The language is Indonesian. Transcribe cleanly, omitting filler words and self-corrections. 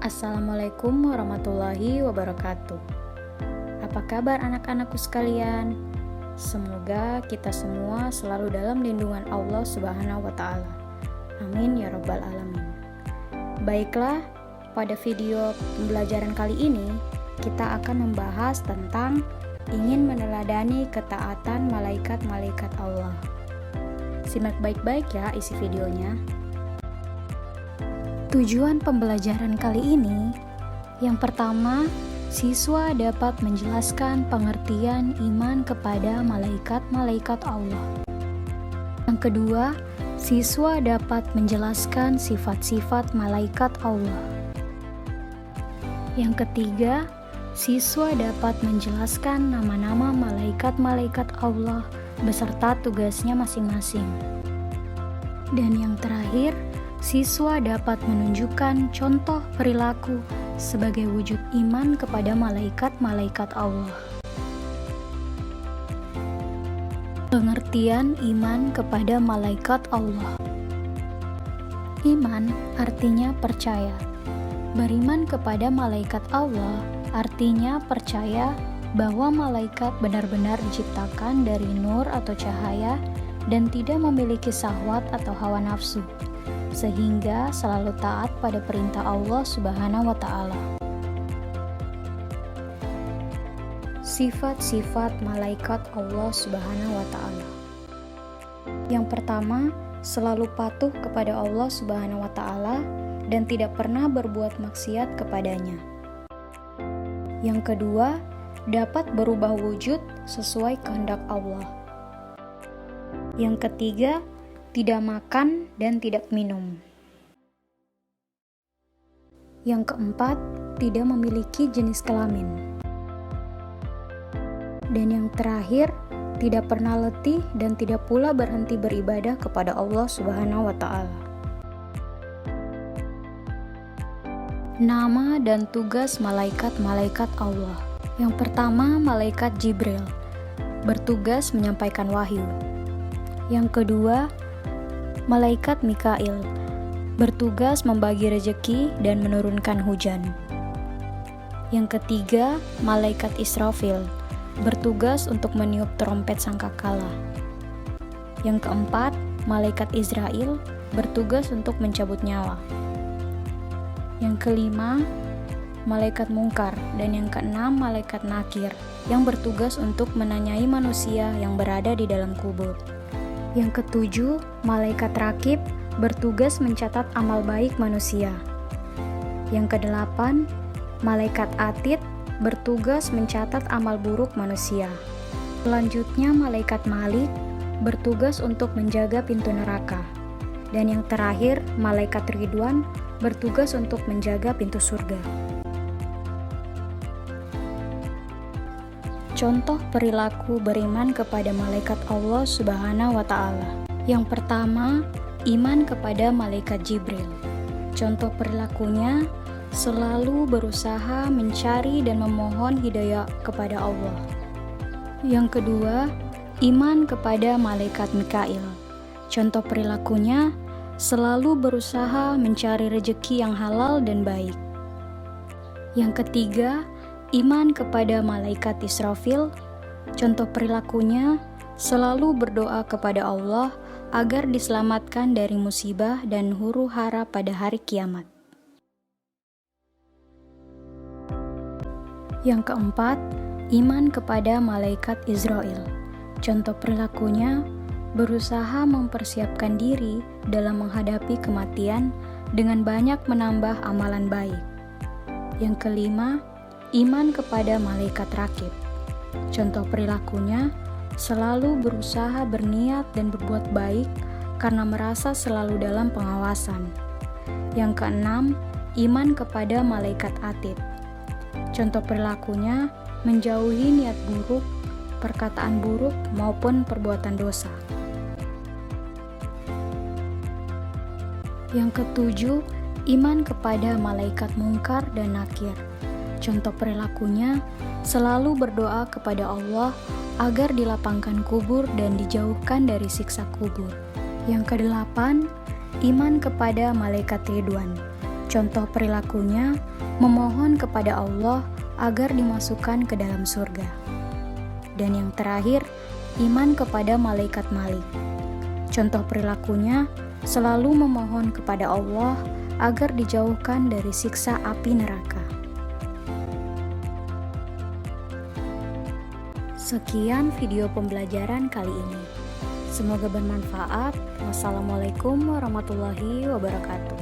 Assalamualaikum warahmatullahi wabarakatuh. Apa kabar anak-anakku sekalian? Semoga kita semua selalu dalam lindungan Allah Subhanahu wa Ta'ala. Amin ya Rabbal 'Alamin. Baiklah, pada video pembelajaran kali ini kita akan membahas tentang ingin meneladani ketaatan malaikat-malaikat Allah. Simak baik-baik ya isi videonya. Tujuan pembelajaran kali ini, yang pertama, siswa dapat menjelaskan pengertian iman kepada malaikat-malaikat Allah. Yang kedua, siswa dapat menjelaskan sifat-sifat malaikat Allah. Yang ketiga, siswa dapat menjelaskan nama-nama malaikat-malaikat Allah beserta tugasnya masing-masing. Dan yang terakhir, siswa dapat menunjukkan contoh perilaku sebagai wujud iman kepada malaikat-malaikat Allah. Pengertian iman kepada malaikat Allah. Iman artinya percaya. Beriman kepada malaikat Allah artinya percaya bahwa malaikat benar-benar diciptakan dari nur atau cahaya dan tidak memiliki syahwat atau hawa nafsu, sehingga selalu taat pada perintah Allah Subhanahu wa Ta'ala. Sifat-sifat malaikat Allah Subhanahu wa Ta'ala. Yang pertama, selalu patuh kepada Allah Subhanahu wa Ta'ala dan tidak pernah berbuat maksiat kepadanya. Yang kedua, dapat berubah wujud sesuai kehendak Allah. Yang ketiga, tidak makan dan tidak minum. Yang keempat, tidak memiliki jenis kelamin. Dan yang terakhir, tidak pernah letih dan tidak pula berhenti beribadah kepada Allah Subhanahu wa Ta'ala. Nama dan tugas malaikat-malaikat Allah. Yang pertama, malaikat Jibril, bertugas menyampaikan wahyu. Yang kedua, malaikat Mikail, bertugas membagi rezeki dan menurunkan hujan. Yang ketiga, malaikat Israfil, bertugas untuk meniup trompet sangkakala. Yang keempat, malaikat Israel, bertugas untuk mencabut nyawa. Yang kelima, malaikat Mungkar, dan yang keenam, malaikat Nakir, yang bertugas untuk menanyai manusia yang berada di dalam kubur. Yang ketujuh, malaikat Rakib, bertugas mencatat amal baik manusia. Yang kedelapan, malaikat Atid, bertugas mencatat amal buruk manusia. Selanjutnya, malaikat Malik, bertugas untuk menjaga pintu neraka. Dan yang terakhir, malaikat Ridwan, bertugas untuk menjaga pintu surga. Contoh perilaku beriman kepada malaikat Allah Subhanahu wa Ta'ala. Yang pertama, iman kepada malaikat Jibril. Contoh perilakunya, selalu berusaha mencari dan memohon hidayah kepada Allah. Yang kedua, iman kepada malaikat Mikail. Contoh perilakunya, selalu berusaha mencari rezeki yang halal dan baik. Yang ketiga, iman kepada malaikat Israfil. Contoh perilakunya, selalu berdoa kepada Allah agar diselamatkan dari musibah dan huru-hara pada hari kiamat. Yang keempat, iman kepada malaikat Israel. Contoh perilakunya, berusaha mempersiapkan diri dalam menghadapi kematian dengan banyak menambah amalan baik. Yang kelima, iman kepada malaikat Rakib. Contoh perilakunya, selalu berusaha berniat dan berbuat baik karena merasa selalu dalam pengawasan. Yang keenam, iman kepada malaikat Atid. Contoh perilakunya, menjauhi niat buruk, perkataan buruk maupun perbuatan dosa. Yang ketujuh, iman kepada malaikat Mungkar dan Nakir. Contoh perilakunya, selalu berdoa kepada Allah agar dilapangkan kubur dan dijauhkan dari siksa kubur. Yang kedelapan, iman kepada malaikat Ridwan. Contoh perilakunya memohon kepada Allah agar dimasukkan ke dalam surga. Dan yang terakhir, iman kepada malaikat Malik. Contoh perilakunya selalu memohon kepada Allah agar dijauhkan dari siksa api neraka. Sekian video pembelajaran kali ini. Semoga bermanfaat. Wassalamualaikum warahmatullahi wabarakatuh.